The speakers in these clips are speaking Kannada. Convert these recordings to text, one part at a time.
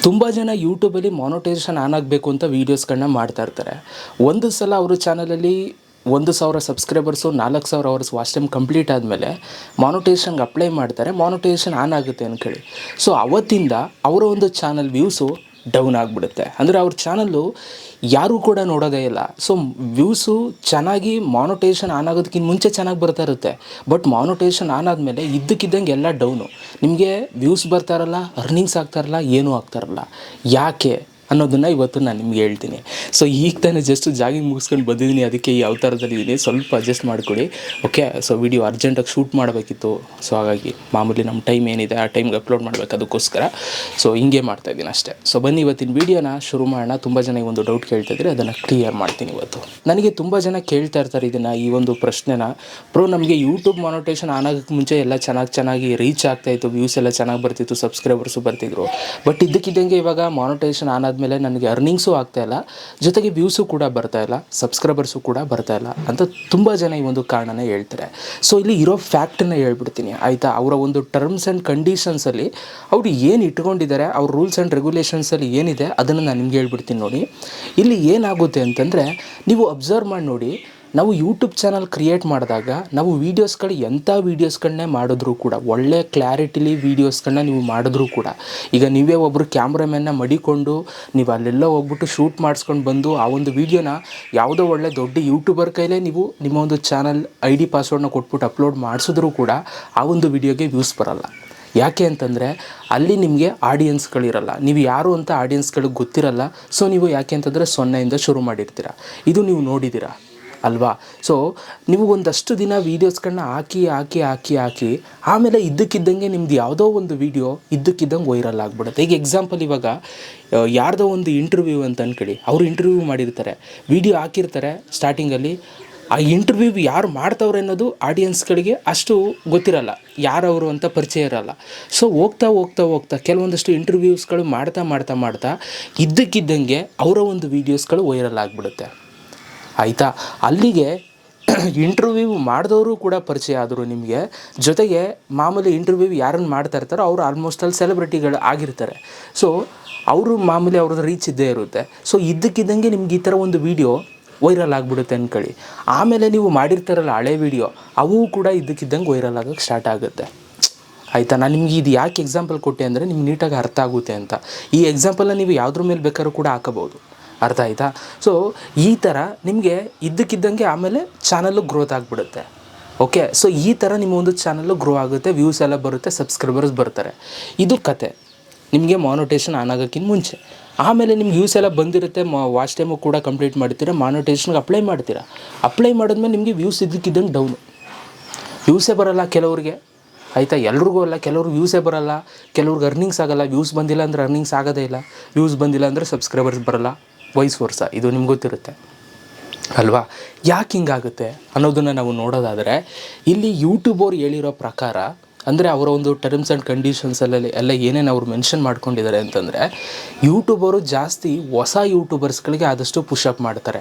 ತುಂಬ ಜನ ಯೂಟ್ಯೂಬಲ್ಲಿ ಮಾನಿಟೈಸೇಷನ್ ಆನ್ ಆಗಬೇಕು ಅಂತ ವೀಡಿಯೋಸ್ಗಳನ್ನ ಮಾಡ್ತಾ ಇರ್ತಾರೆ. ಒಂದು ಸಲ ಅವರು ಚಾನಲಲ್ಲಿ 1,000 subscribers 4,000 hours watch time complete ಆದಮೇಲೆ ಮಾನಿಟೈಸೇಷನ್ಗೆ ಅಪ್ಲೈ ಮಾಡ್ತಾರೆ. ಮಾನಿಟೈಸೇಷನ್ ಆನ್ ಆಗುತ್ತೆ ಅಂದ್ಕೊಳ್ಳಿ. ಸೊ ಅವತ್ತಿಂದ ಅವರ ಒಂದು ಚಾನಲ್ ವ್ಯೂಸು ಡೌನ್ ಆಗಿಬಿಡುತ್ತೆ. ಅಂದರೆ ಅವ್ರ ಚಾನಲ್ಲು ಯಾರೂ ಕೂಡ ನೋಡೋದೇ ಇಲ್ಲ. ಸೊ ವ್ಯೂಸು ಚೆನ್ನಾಗಿ ಮಾನಿಟೈಸೇಷನ್ ಆನ್ ಆಗೋದಕ್ಕಿಂತ ಮುಂಚೆ ಚೆನ್ನಾಗಿ ಬರ್ತಾ ಇರುತ್ತೆ. ಬಟ್ ಮಾನಿಟೈಸೇಷನ್ ಆನ್ ಆದಮೇಲೆ ಇದ್ದಕ್ಕಿದ್ದಂಗೆ ಎಲ್ಲ ಡೌನು. ನಿಮಗೆ ವ್ಯೂಸ್ ಬರ್ತಾರಲ್ಲ, ಅರ್ನಿಂಗ್ಸ್ ಆಗ್ತಾರಲ್ಲ, ಏನೂ ಆಗ್ತಾರಲ್ಲ. ಯಾಕೆ ಅನ್ನೋದನ್ನು ಇವತ್ತು ನಾನು ನಿಮ್ಗೆ ಹೇಳ್ತೀನಿ. ಸೊ ಈಗ ತಾನೇ ಜಸ್ಟ್ ಜಾಗಿಂಗ್ ಮುಗಿಸ್ಕೊಂಡು ಬಂದಿದ್ದೀನಿ, ಅದಕ್ಕೆ ಈ ಅವತಾರದಲ್ಲಿದ್ದೀನಿ. ಸ್ವಲ್ಪ ಅಡ್ಜಸ್ಟ್ ಮಾಡಿಕೊಡಿ, ಓಕೆ. ಸೊ ವಿಡಿಯೋ ಅರ್ಜೆಂಟಾಗಿ ಶೂಟ್ ಮಾಡಬೇಕಿತ್ತು. ಸೊ ಹಾಗಾಗಿ ಮಾಮೂಲಿ ನಮ್ಮ ಟೈಮ್ ಏನಿದೆ ಆ ಟೈಮ್ಗೆ ಅಪ್ಲೋಡ್ ಮಾಡಬೇಕು, ಅದಕ್ಕೋಸ್ಕರ ಸೊ ಹಿಂಗೆ ಮಾಡ್ತಾಯಿದ್ದೀನಿ ಅಷ್ಟೇ. ಸೊ ಬನ್ನಿ ಇವತ್ತಿನ ವೀಡಿಯೋನ ಶುರು ಮಾಡೋಣ. ತುಂಬ ಜನ ಈ ಒಂದು ಡೌಟ್ ಕೇಳ್ತಾಯಿದ್ರೆ ಅದನ್ನು ಕ್ಲಿಯರ್ ಮಾಡ್ತೀನಿ ಇವತ್ತು. ನನಗೆ ತುಂಬ ಜನ ಕೇಳ್ತಾ ಇರ್ತಾರೆ ಈ ಒಂದು ಪ್ರಶ್ನೆನ. ಬ್ರೋ, ನಮಗೆ ಯೂಟ್ಯೂಬ್ ಮಾನಿಟೈಸೇಷನ್ ಆನ್ ಆಗೋಕ್ಕೆ ಮುಂಚೆ ಎಲ್ಲ ಚೆನ್ನಾಗಿ ರೀಚ್ ಆಗ್ತಾಯಿತ್ತು, ವ್ಯೂಸ್ ಎಲ್ಲ ಚೆನ್ನಾಗಿ ಬರ್ತಿತ್ತು, ಸಬ್ಸ್ಕ್ರೈಬರ್ಸು ಬರ್ತಿದ್ರು. ಬಟ್ ಇದ್ದಕ್ಕಿದ್ದಂಗೆ ಇವಾಗ ಮಾನಿಟೈಸೇಷನ್ ಆನ್ ಆದಮೇಲೆ ನನಗೆ ಅರ್ನಿಂಗ್ಸು ಆಗ್ತಾಯಿಲ್ಲ, ಜೊತೆಗೆ ವ್ಯೂಸು ಕೂಡ ಬರ್ತಾಯಿಲ್ಲ, ಸಬ್ಸ್ಕ್ರೈಬರ್ಸು ಕೂಡ ಬರ್ತಾಯಿಲ್ಲ ಅಂತ ತುಂಬ ಜನ ಈ ಒಂದು ಕಾರಣನ ಹೇಳ್ತಾರೆ. ಸೊ ಇಲ್ಲಿ ಇರೋ ಫ್ಯಾಕ್ಟನ್ನ ಹೇಳ್ಬಿಡ್ತೀನಿ, ಆಯಿತಾ. ಅವರ ಒಂದು ಟರ್ಮ್ಸ್ ಆ್ಯಂಡ್ ಕಂಡೀಷನ್ಸಲ್ಲಿ ಅವರು ಏನು ಇಟ್ಕೊಂಡಿದ್ದಾರೆ, ಅವ್ರ ರೂಲ್ಸ್ ಆ್ಯಂಡ್ ರೆಗ್ಯುಲೇಷನ್ಸಲ್ಲಿ ಏನಿದೆ ಅದನ್ನು ನಾನು ನಿಮ್ಗೆ ಹೇಳ್ಬಿಡ್ತೀನಿ ನೋಡಿ. ಇಲ್ಲಿ ಏನಾಗುತ್ತೆ ಅಂತಂದರೆ, ನೀವು ಅಬ್ಸರ್ವ್ ಮಾಡಿ ನೋಡಿ. ನಾವು ಯೂಟ್ಯೂಬ್ ಚಾನಲ್ ಕ್ರಿಯೇಟ್ ಮಾಡಿದಾಗ ನಾವು ವೀಡಿಯೋಸ್ಗಳು ಎಂಥ ವೀಡಿಯೋಸ್ಗಳನ್ನೇ ಮಾಡಿದ್ರೂ ಕೂಡ, ಒಳ್ಳೆ ಕ್ಲಾರಿಟಿಲಿ ವೀಡಿಯೋಸ್ಗಳನ್ನ ನೀವು ಮಾಡಿದ್ರೂ ಕೂಡ, ಈಗ ನೀವೇ ಒಬ್ಬರು ಕ್ಯಾಮ್ರಾಮನ್ನ ಮಡಿಕೊಂಡು ನೀವು ಅಲ್ಲೆಲ್ಲ ಹೋಗ್ಬಿಟ್ಟು ಶೂಟ್ ಮಾಡಿಸ್ಕೊಂಡು ಬಂದು ಆ ಒಂದು ವೀಡಿಯೋನ ಯಾವುದೋ ಒಳ್ಳೆ ದೊಡ್ಡ ಯೂಟ್ಯೂಬರ್ ಕೈಲೇ ನೀವು ನಿಮ್ಮ ಒಂದು ಚಾನಲ್ ID ಪಾಸ್ವರ್ಡ್ನ ಕೊಟ್ಬಿಟ್ಟು ಅಪ್ಲೋಡ್ ಮಾಡಿಸಿದ್ರೂ ಕೂಡ ಆ ಒಂದು ವೀಡಿಯೋಗೆ ವ್ಯೂಸ್ ಬರೋಲ್ಲ. ಯಾಕೆ ಅಂತಂದರೆ ಅಲ್ಲಿ ನಿಮಗೆ ಆಡಿಯನ್ಸ್ಗಳಿರಲ್ಲ, ನೀವು ಯಾರು ಅಂತ ಆಡಿಯನ್ಸ್ಗಳಿಗೆ ಗೊತ್ತಿರಲ್ಲ. ಸೊ ನೀವು ಯಾಕೆ ಅಂತಂದರೆ 0ಇಂದ ಶುರು ಮಾಡಿರ್ತೀರ. ಇದು ನೀವು ನೋಡಿದ್ದೀರಾ ಅಲ್ವಾ. ಸೊ ನೀವು ಒಂದಷ್ಟು ದಿನ ವೀಡಿಯೋಸ್ಗಳನ್ನ ಹಾಕಿ ಆಮೇಲೆ ಇದ್ದಕ್ಕಿದ್ದಂಗೆ ನಿಮ್ದು ಯಾವುದೋ ಒಂದು ವೀಡಿಯೋ ಇದ್ದಕ್ಕಿದ್ದಂಗೆ ವೈರಲ್ ಆಗಿಬಿಡುತ್ತೆ. ಈಗ ಎಕ್ಸಾಂಪಲ್, ಇವಾಗ ಯಾರ್ದೋ ಒಂದು ಇಂಟರ್ವ್ಯೂ ಅಂತ ಅಂದ್ಕೊಳ್ಳಿ. ಅವರು ಇಂಟರ್ವ್ಯೂ ಮಾಡಿರ್ತಾರೆ, ವೀಡಿಯೋ ಹಾಕಿರ್ತಾರೆ. ಸ್ಟಾರ್ಟಿಂಗಲ್ಲಿ ಆ ಇಂಟರ್ವ್ಯೂ ಯಾರು ಮಾಡ್ತವ್ರೆ ಅನ್ನೋದು ಆಡಿಯನ್ಸ್ಗಳಿಗೆ ಅಷ್ಟು ಗೊತ್ತಿರಲ್ಲ, ಯಾರವರು ಅಂತ ಪರಿಚಯ ಇರಲ್ಲ. ಸೊ ಹೋಗ್ತಾ ಕೆಲವೊಂದಷ್ಟು ಇಂಟರ್ವ್ಯೂಸ್ಗಳು ಮಾಡ್ತಾ ಇದ್ದಕ್ಕಿದ್ದಂಗೆ ಅವರ ಒಂದು ವೀಡಿಯೋಸ್ಗಳು ವೈರಲ್ ಆಗಿಬಿಡುತ್ತೆ, ಆಯಿತಾ. ಅಲ್ಲಿಗೆ ಇಂಟರ್ವ್ಯೂ ಮಾಡಿದವರು ಕೂಡ ಪರಿಚಯ ಆದರು ನಿಮಗೆ. ಜೊತೆಗೆ ಮಾಮೂಲಿ ಇಂಟರ್ವ್ಯೂ ಯಾರನ್ನು ಮಾಡ್ತಾ ಇರ್ತಾರೋ ಅವರು ಆಲ್ಮೋಸ್ಟ್ ಅಲ್ಲಿ ಸೆಲೆಬ್ರಿಟಿಗಳು ಆಗಿರ್ತಾರೆ. ಸೊ ಅವರು ಮಾಮೂಲಿ ಅವ್ರದ್ದು ರೀಚ್ ಇದ್ದೇ ಇರುತ್ತೆ. ಸೊ ಇದ್ದಕ್ಕಿದ್ದಂಗೆ ನಿಮ್ಗೆ ಈ ಥರ ಒಂದು ವೀಡಿಯೋ ವೈರಲ್ ಆಗಿಬಿಡುತ್ತೆ ಅಂದ್ಕೊಳ್ಳಿ. ಆಮೇಲೆ ನೀವು ಮಾಡಿರ್ತಾರಲ್ಲ ಹಳೆ ವೀಡಿಯೋ, ಅವು ಕೂಡ ಇದ್ದಕ್ಕಿದ್ದಂಗೆ ವೈರಲ್ ಆಗೋಕ್ಕೆ ಸ್ಟಾರ್ಟ್ ಆಗುತ್ತೆ, ಆಯಿತಾ. ನಾನು ನಿಮ್ಗೆ ಇದು ಯಾಕೆ ಎಕ್ಸಾಂಪಲ್ ಕೊಟ್ಟೆ ಅಂದರೆ ನಿಮ್ಗೆ ನೀಟಾಗಿ ಅರ್ಥ ಆಗುತ್ತೆ ಅಂತ. ಈ ಎಕ್ಸಾಂಪಲ್ನ ನೀವು ಯಾವುದ್ರ ಮೇಲೆ ಬೇಕಾದ್ರೂ ಕೂಡ ಹಾಕಬಹುದು, ಅರ್ಥ ಆಯಿತಾ. ಸೊ ಈ ಥರ ನಿಮಗೆ ಇದ್ದಕ್ಕಿದ್ದಂಗೆ ಆಮೇಲೆ ಚಾನಲ್ಲು ಗ್ರೋತ್ ಆಗಿಬಿಡುತ್ತೆ, ಓಕೆ. ಸೊ ಈ ಥರ ನಿಮ್ಮ ಒಂದು ಚಾನಲ್ಲು ಗ್ರೋ ಆಗುತ್ತೆ, ವ್ಯೂಸ್ ಎಲ್ಲ ಬರುತ್ತೆ, ಸಬ್ಸ್ಕ್ರೈಬರ್ಸ್ ಬರ್ತಾರೆ. ಇದು ಕತೆ ನಿಮಗೆ ಮಾನಿಟೈಸೇಷನ್ ಆನ್ ಆಗೋಕ್ಕಿಂತ ಮುಂಚೆ. ಆಮೇಲೆ ನಿಮ್ಗೆ ವ್ಯೂಸ್ ಎಲ್ಲ ಬಂದಿರುತ್ತೆ, ವಾಚ್ ಟೈಮು ಕೂಡ ಕಂಪ್ಲೀಟ್ ಮಾಡ್ತೀರಾ, ಮಾನಿಟೈಸೇಷನ್ಗೆ ಅಪ್ಲೈ ಮಾಡಿದ್ಮೇಲೆ ನಿಮಗೆ ವ್ಯೂಸ್ ಇದ್ದಕ್ಕಿದ್ದಂಗೆ ಡೌನು, ವ್ಯೂಸೇ ಬರೋಲ್ಲ ಕೆಲವ್ರಿಗೆ, ಆಯಿತಾ. ಎಲ್ರಿಗೂ ಅಲ್ಲ, ಕೆಲವ್ರಿಗೆ ವ್ಯೂಸೇ ಬರೋಲ್ಲ, ಕೆಲವ್ರಿಗೆ ಅರ್ನಿಂಗ್ಸ್ ಆಗೋಲ್ಲ. ವ್ಯೂಸ್ ಬಂದಿಲ್ಲ ಅಂದರೆ ಅರ್ನಿಂಗ್ಸ್ ಆಗೋದೇ ಇಲ್ಲ, ವ್ಯೂಸ್ ಬಂದಿಲ್ಲ ಅಂದರೆ ಸಬ್ಸ್ಕ್ರೈಬರ್ಸ್ ಬರೋಲ್ಲ, ವೈಸ್ ವರ್ಸ. ಇದು ನಿಮ್ಗೆ ಗೊತ್ತಿರುತ್ತೆ ಅಲ್ವಾ. ಯಾಕೆ ಹಿಂಗಾಗುತ್ತೆ ಅನ್ನೋದನ್ನು ನಾವು ನೋಡೋದಾದರೆ, ಇಲ್ಲಿ ಯೂಟ್ಯೂಬ್ ಅವ್ರು ಹೇಳಿರೋ ಪ್ರಕಾರ, ಅಂದರೆ ಅವರ ಒಂದು ಟರ್ಮ್ಸ್ ಆ್ಯಂಡ್ ಕಂಡೀಷನ್ಸಲ್ಲಿ ಎಲ್ಲ ಏನೇನು ಅವ್ರು ಮೆನ್ಷನ್ ಮಾಡ್ಕೊಂಡಿದ್ದಾರೆ ಅಂತಂದರೆ, ಯೂಟ್ಯೂಬರು ಜಾಸ್ತಿ ಹೊಸ ಯೂಟ್ಯೂಬರ್ಸ್ಗಳಿಗೆ ಆದಷ್ಟು ಪುಷಪ್ ಮಾಡ್ತಾರೆ.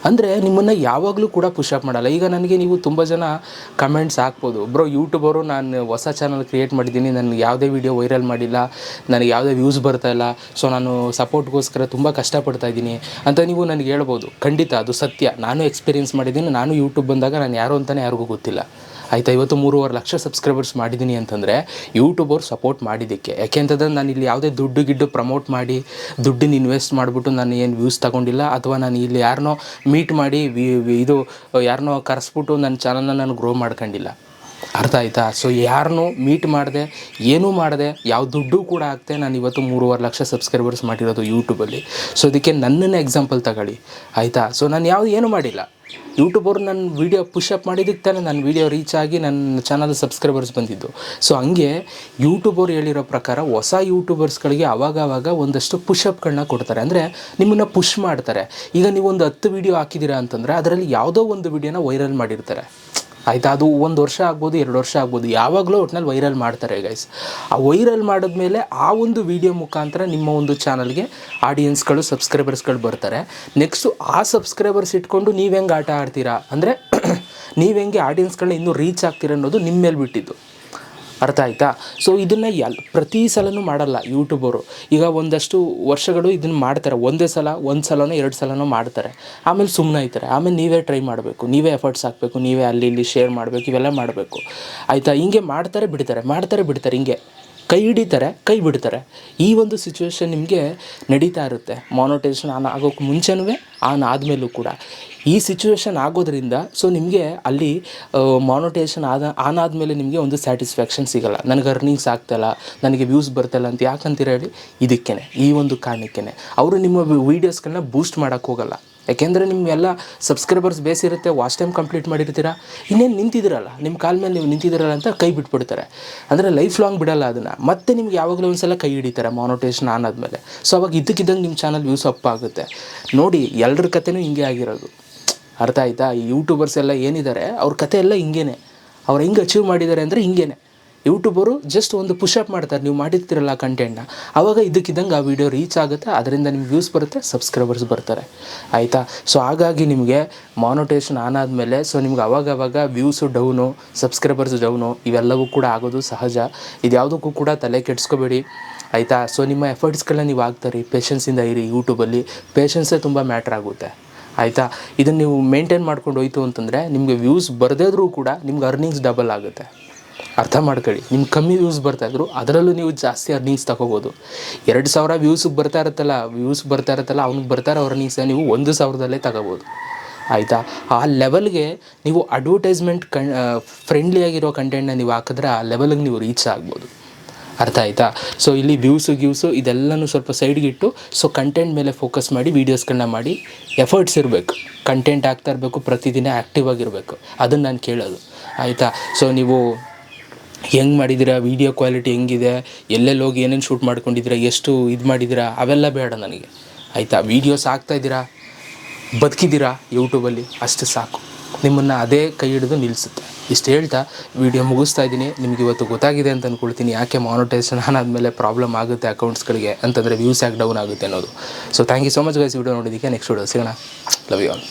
ಅಂದರೆ ನಿಮ್ಮನ್ನು ಯಾವಾಗಲೂ ಕೂಡ ಪುಷಪ್ ಮಾಡಲ್ಲ. ಈಗ ನನಗೆ ನೀವು ತುಂಬ ಜನ ಕಮೆಂಟ್ಸ್ ಹಾಕ್ಬೋದು, ಬ್ರೋ ಯೂಟ್ಯೂಬರು ನಾನು ಹೊಸ ಚಾನಲ್ ಕ್ರಿಯೇಟ್ ಮಾಡಿದ್ದೀನಿ, ನನಗೆ ಯಾವುದೇ ವೀಡಿಯೋ ವೈರಲ್ ಮಾಡಿಲ್ಲ, ನನಗೆ ಯಾವುದೇ ವ್ಯೂಸ್ ಬರ್ತಾಯಿಲ್ಲ, ಸೊ ನಾನು ಸಪೋರ್ಟ್ಗೋಸ್ಕರ ತುಂಬ ಕಷ್ಟಪಡ್ತಾಯಿದ್ದೀನಿ ಅಂತ ನೀವು ನನಗೆ ಹೇಳ್ಬೋದು. ಖಂಡಿತ ಅದು ಸತ್ಯ. ನಾನು ಎಕ್ಸ್ಪೀರಿಯೆನ್ಸ್ ಮಾಡಿದ್ದೀನಿ. ನಾನು ಯೂಟ್ಯೂಬ್ ಬಂದಾಗ ನಾನು ಯಾರು ಅಂತಲೇ ಯಾರಿಗೂ ಗೊತ್ತಿಲ್ಲ, ಆಯಿತಾ. ಇವತ್ತು 3.5 ಲಕ್ಷ ಸಬ್ಸ್ಕ್ರೈಬರ್ಸ್ ಮಾಡಿದ್ದೀನಿ ಅಂತಂದರೆ ಯೂಟ್ಯೂಬ್ ಅವ್ರು ಸಪೋರ್ಟ್ ಮಾಡಿದ್ದಕ್ಕೆ. ಯಾಕೆ ಅಂತಂದರೆ ನಾನು ಇಲ್ಲಿ ಯಾವುದೇ ದುಡ್ಡು ಪ್ರಮೋಟ್ ಮಾಡಿ ದುಡ್ಡನ್ನ ಇನ್ವೆಸ್ಟ್ ಮಾಡಿಬಿಟ್ಟು ನಾನು ಏನು ವ್ಯೂಸ್ ತೊಗೊಂಡಿಲ್ಲ, ಅಥವಾ ನಾನು ಇಲ್ಲಿ ಯಾರನ್ನೋ ಮೀಟ್ ಮಾಡಿ ಯಾರನ್ನೋ ಕರೆಸ್ಬಿಟ್ಟು ನನ್ನ ಚಾನಲ್ನ ನಾನು ಗ್ರೋ ಮಾಡ್ಕೊಂಡಿಲ್ಲ, ಅರ್ಥ ಆಯಿತಾ. ಸೊ ಯಾರನ್ನೂ ಮೀಟ್ ಮಾಡಿದೆ, ಏನೂ ಮಾಡಿದೆ, ಯಾವ ದುಡ್ಡು ಕೂಡ ಆಗ್ತೆ ನಾನು ಇವತ್ತು 3.5 ಲಕ್ಷ ಸಬ್ಸ್ಕ್ರೈಬರ್ಸ್ ಮಾಡಿರೋದು ಯೂಟ್ಯೂಬಲ್ಲಿ. ಸೊ ಅದಕ್ಕೆ ನನ್ನನ್ನು ಎಕ್ಸಾಂಪಲ್ ತಗೊಳ್ಳಿ, ಆಯಿತಾ. ಸೊ ನಾನು ಏನೂ ಮಾಡಿಲ್ಲ, ಯೂಟ್ಯೂಬರು ನನ್ನ ವೀಡಿಯೋ ಪುಷಪ್ ಮಾಡಿದ್ದಕ್ಕೆ ತಾನೇ ನನ್ನ ವೀಡಿಯೋ ರೀಚ್ ಆಗಿ ನನ್ನ ಚಾನಲ್ ಸಬ್ಸ್ಕ್ರೈಬರ್ಸ್ ಬಂದಿದ್ದು. ಸೊ ಹಂಗೆ ಯೂಟ್ಯೂಬರು ಹೇಳಿರೋ ಪ್ರಕಾರ ಹೊಸ ಯೂಟ್ಯೂಬರ್ಸ್ಗಳಿಗೆ ಆವಾಗ ಒಂದಷ್ಟು ಪುಷಪ್ಗಳನ್ನ ಕೊಡ್ತಾರೆ, ಅಂದರೆ ನಿಮ್ಮನ್ನು ಪುಷ್ ಮಾಡ್ತಾರೆ. ಈಗ ನೀವು ಒಂದು 10 ವೀಡಿಯೋ ಹಾಕಿದ್ದೀರಾ ಅಂತಂದರೆ ಅದರಲ್ಲಿ ಯಾವುದೋ ಒಂದು ವೀಡಿಯೋನ ವೈರಲ್ ಮಾಡಿರ್ತಾರೆ, ಆಯಿತಾ. ಅದು 1 ವರ್ಷ ಆಗ್ಬೋದು, 2 ವರ್ಷ ಆಗ್ಬೋದು, ಯಾವಾಗಲೂ ಒಟ್ಟಿನಲ್ಲಿ ವೈರಲ್ ಮಾಡ್ತಾರೆ ಗೈಸ್. ಆ ವೈರಲ್ ಮಾಡಿದ್ಮೇಲೆ ಆ ಒಂದು ವೀಡಿಯೋ ಮುಖಾಂತರ ನಿಮ್ಮ ಒಂದು ಚಾನಲ್ಗೆ ಆಡಿಯನ್ಸ್ಗಳು, ಸಬ್ಸ್ಕ್ರೈಬರ್ಸ್ಗಳು ಬರ್ತಾರೆ. ನೆಕ್ಸ್ಟು ಆ ಸಬ್ಸ್ಕ್ರೈಬರ್ಸ್ ಇಟ್ಕೊಂಡು ನೀವು ಹೆಂಗೆ ಆಟ ಆಡ್ತೀರಾ, ಅಂದರೆ ನೀವು ಹೆಂಗೆ ಆಡಿಯನ್ಸ್ಗಳನ್ನ ಇನ್ನೂ ರೀಚ್ ಆಗ್ತೀರ ಅನ್ನೋದು ನಿಮ್ಮ ಮೇಲೆ ಬಿಟ್ಟಿದ್ದು, ಅರ್ಥ ಆಯ್ತಾ? ಸೊ ಇದನ್ನು ಪ್ರತಿ ಸಲನೂ ಮಾಡಲ್ಲ ಯೂಟ್ಯೂಬರು. ಈಗ ಒಂದಷ್ಟು ವರ್ಷಗಳು ಇದನ್ನು ಮಾಡ್ತಾರೆ, ಒಂದು ಸಲನೋ 2 ಸಲನೋ ಮಾಡ್ತಾರೆ, ಆಮೇಲೆ ಸುಮ್ಮನೆ ಆಯ್ತಾರೆ. ಆಮೇಲೆ ನೀವೇ ಟ್ರೈ ಮಾಡಬೇಕು, ನೀವೇ ಎಫರ್ಟ್ಸ್ ಹಾಕಬೇಕು, ನೀವೇ ಅಲ್ಲಿ ಇಲ್ಲಿ ಶೇರ್ ಮಾಡಬೇಕು, ಇವೆಲ್ಲ ಮಾಡಬೇಕು ಆಯಿತಾ? ಹಿಂಗೆ ಮಾಡ್ತಾರೆ ಬಿಡ್ತಾರೆ, ಹಿಂಗೆ ಕೈ ಹಿಡಿತಾರೆ, ಕೈ ಬಿಡ್ತಾರೆ. ಈ ಒಂದು ಸಿಚುವೇಶನ್ ನಿಮಗೆ ನಡೀತಾ ಇರುತ್ತೆ. ಮಾನಿಟೈಸೇಷನ್ ಆನ್ ಆಗೋಕ್ಕೆ ಮುಂಚೆನೂ ಆನ್ ಆದಮೇಲೂ ಕೂಡ ಈ ಸಿಚುವೇಶನ್ ಆಗೋದ್ರಿಂದ ಸೊ ನಿಮಗೆ ಅಲ್ಲಿ ಮಾನಿಟೈಸೇಷನ್ ಆನ್ ಆದಮೇಲೆ ನಿಮಗೆ ಒಂದು ಸ್ಯಾಟಿಸ್ಫ್ಯಾಕ್ಷನ್ ಸಿಗೋಲ್ಲ. ನನಗೆ ಅರ್ನಿಂಗ್ಸ್ ಆಗ್ತಾಯಿಲ್ಲ, ನನಗೆ ವ್ಯೂಸ್ ಬರ್ತಾಯಿಲ್ಲ ಅಂತ ಯಾಕಂತೀರ ಹೇಳಿ? ಇದಕ್ಕೇ, ಈ ಒಂದು ಕಾರಣಕ್ಕೇ ಅವರು ನಿಮ್ಮ ವೀಡಿಯೋಸ್ಗಳನ್ನ ಬೂಸ್ಟ್ ಮಾಡೋಕ್ಕೆ ಹೋಗಲ್ಲ. ಯಾಕೆಂದರೆ ನಿಮ್ಮೆಲ್ಲ ಸಬ್ಸ್ಕ್ರೈಬರ್ಸ್ ಬೇಸ್ ಇರುತ್ತೆ, ವಾಚ್ ಟೈಮ್ ಕಂಪ್ಲೀಟ್ ಮಾಡಿರ್ತೀರ, ಇನ್ನೇನು ನಿಂತಿದ್ದೀರಲ್ಲ, ನಿಮ್ಮ ಕಾಲ ಮೇಲೆ ನೀವು ನಿಂತಿದ್ದೀರಲ್ಲ ಅಂತ ಕೈ ಬಿಟ್ಬಿಡ್ತಾರೆ. ಅಂದರೆ ಲೈಫ್ ಲಾಂಗ್ ಬಿಡಲ್ಲ ಅದನ್ನು, ಮತ್ತೆ ನಿಮ್ಗೆ ಯಾವಾಗಲೂ ಒಂದು ಸಲ ಕೈ ಹಿಡಿತಾರೆ ಮಾನಿಟೈಸೇಷನ್ ಆನ್ ಆದಮೇಲೆ. ಸೊ ಅವಾಗ ಇದ್ದಕ್ಕಿದ್ದಂಗೆ ನಿಮ್ಮ ಚಾನಲ್ ವ್ಯೂಸ್ ಅಪ್ ಆಗುತ್ತೆ. ನೋಡಿ, ಎಲ್ಲರ ಕಥೆನೂ ಹಿಂಗೆ ಆಗಿರೋದು. ಅರ್ಥ ಆಯ್ತಾ? ಈ ಯೂಟ್ಯೂಬರ್ಸ್ ಎಲ್ಲ ಏನಿದ್ದಾರೆ ಅವ್ರ ಕಥೆ ಎಲ್ಲ ಹಿಂಗೇನೆ. ಅವ್ರು ಹೆಂಗೆ ಅಚೀವ್ ಮಾಡಿದ್ದಾರೆ ಅಂದರೆ ಹಿಂಗೇನೆ. ಯೂಟ್ಯೂಬರು ಜಸ್ಟ್ ಒಂದು ಪುಷಪ್ ಮಾಡ್ತಾರೆ, ನೀವು ಮಾಡಿರ್ತೀರಲ್ಲ ಕಂಟೆಂಟ್ನ, ಆವಾಗ ಇದಕ್ಕಿದ್ದಂಗೆ ಆ ವಿಡಿಯೋ ರೀಚ್ ಆಗುತ್ತೆ, ಅದರಿಂದ ನಿಮ್ಗೆ ವ್ಯೂಸ್ ಬರುತ್ತೆ, ಸಬ್ಸ್ಕ್ರೈಬರ್ಸ್ ಬರ್ತಾರೆ ಆಯಿತಾ? ಸೊ ಹಾಗಾಗಿ ನಿಮಗೆ ಮಾನಿಟೈಸೇಷನ್ ಆನ್ ಆದಮೇಲೆ ಸೊ ನಿಮ್ಗೆ ಅವಾಗವಾಗ ವ್ಯೂಸು ಡೌನು, ಸಬ್ಸ್ಕ್ರೈಬರ್ಸ್ ಡೌನು ಇವೆಲ್ಲವೂ ಕೂಡ ಆಗೋದು ಸಹಜ. ಇದು ಯಾವುದಕ್ಕೂ ಕೂಡ ತಲೆ ಕೆಡಿಸ್ಕೋಬೇಡಿ ಆಯಿತಾ? ಸೊ ನಿಮ್ಮ ಎಫರ್ಟ್ಸ್ಗಳನ್ನ ನೀವು ಆಗ್ತಾರೆ, ಪೇಷನ್ಸಿಂದ ಇರಿ. ಯೂಟ್ಯೂಬಲ್ಲಿ ಪೇಷನ್ಸೇ ತುಂಬ ಮ್ಯಾಟ್ರ್ ಆಗುತ್ತೆ ಆಯಿತಾ? ಇದನ್ನು ನೀವು ಮೇಂಟೈನ್ ಮಾಡ್ಕೊಂಡು ಹೋಯ್ತು ಅಂತಂದರೆ ನಿಮಗೆ ವ್ಯೂಸ್ ಬರದೇ ಕೂಡ ನಿಮ್ಗೆ ಅರ್ನಿಂಗ್ಸ್ ಡಬಲ್ ಆಗುತ್ತೆ. ಅರ್ಥ ಮಾಡ್ಕೊಳ್ಳಿ. ನಿಮ್ಗೆ ಕಮ್ಮಿ ವ್ಯೂಸ್ ಬರ್ತಾಯಿದ್ರು ಅದರಲ್ಲೂ ನೀವು ಜಾಸ್ತಿ ಅರ್ನಿಂಗ್ಸ್ ತಗೋಬೋದು. 2,000 ವ್ಯೂಸ್ ಬರ್ತಾ ಇರುತ್ತಲ್ಲ ಅವ್ನಿಗೆ ಬರ್ತಾರೋ ಅರ್ನಿಂಗ್ಸ್ ನೀವು 1,000ದಲ್ಲೇ ತಗೋಬೋದು ಆಯಿತಾ? ಆ ಲೆವೆಲ್ಗೆ ನೀವು ಅಡ್ವರ್ಟೈಸ್ಮೆಂಟ್ ಫ್ರೆಂಡ್ಲಿಯಾಗಿರೋ ಕಂಟೆಂಟ್ನ ನೀವು ಹಾಕಿದ್ರೆ ಆ ಲೆವೆಲ್ಗೆ ನೀವು ರೀಚ್ ಆಗ್ಬೋದು. ಅರ್ಥ ಆಯಿತಾ? ಸೊ ಇಲ್ಲಿ ವ್ಯೂಸು ಇದೆಲ್ಲನೂ ಸ್ವಲ್ಪ ಸೈಡ್ಗಿಟ್ಟು ಸೊ ಕಂಟೆಂಟ್ ಮೇಲೆ ಫೋಕಸ್ ಮಾಡಿ ವೀಡಿಯೋಸ್ಗಳನ್ನ ಮಾಡಿ. ಎಫರ್ಟ್ಸ್ ಇರಬೇಕು, ಕಂಟೆಂಟ್ ಆಗ್ತಾ ಇರಬೇಕು, ಪ್ರತಿದಿನ ಆ್ಯಕ್ಟಿವ್ ಆಗಿರಬೇಕು, ಅದನ್ನು ನಾನು ಕೇಳೋದು ಆಯಿತಾ? ಸೊ ನೀವು ಹೆಂಗೆ ಮಾಡಿದ್ದೀರಾ, ವೀಡಿಯೋ ಕ್ವಾಲಿಟಿ ಹೆಂಗಿದೆ, ಎಲ್ಲೆಲ್ಲಿ ಹೋಗಿ ಏನೇನು ಶೂಟ್ ಮಾಡ್ಕೊಂಡಿದ್ದೀರಾ, ಎಷ್ಟು ಇದು ಮಾಡಿದ್ದೀರಾ, ಅವೆಲ್ಲ ಬೇಡ ನನಗೆ ಆಯಿತಾ? ವೀಡಿಯೋಸ್ ಹಾಕ್ತಾಯಿದ್ದೀರಾ, ಬದುಕಿದ್ದೀರಾ ಯೂಟ್ಯೂಬಲ್ಲಿ, ಅಷ್ಟು ಸಾಕು. ನಿಮ್ಮನ್ನು ಅದೇ ಕೈ ಹಿಡಿದು ನಿಲ್ಲಿಸುತ್ತೆ. ಇಷ್ಟು ಹೇಳ್ತಾ ವೀಡಿಯೋ ಮುಗಿಸ್ತಾ ಇದ್ದೀನಿ. ನಿಮ್ಗೆ ಇವತ್ತು ಗೊತ್ತಾಗಿದೆ ಅಂತ ಅಂದ್ಕೊಳ್ತೀನಿ ಯಾಕೆ ಮಾನಿಟೈಸೇಷನ್ ಆದಮೇಲೆ ಪ್ರಾಬ್ಲಮ್ ಆಗುತ್ತೆ ಅಕೌಂಟ್ಸ್ಗಳಿಗೆ ಅಂತಂದರೆ, ವ್ಯೂಸ್ ಯಾಕೆ ಡೌನ್ ಆಗುತ್ತೆ ಅನ್ನೋದು. So thank you so much guys video ನೋಡಿದ್ದಕ್ಕೆ. ನೆಕ್ಸ್ಟ್ ವಿಡಿಯೋ ಸಿಗೋಣ. Love you all.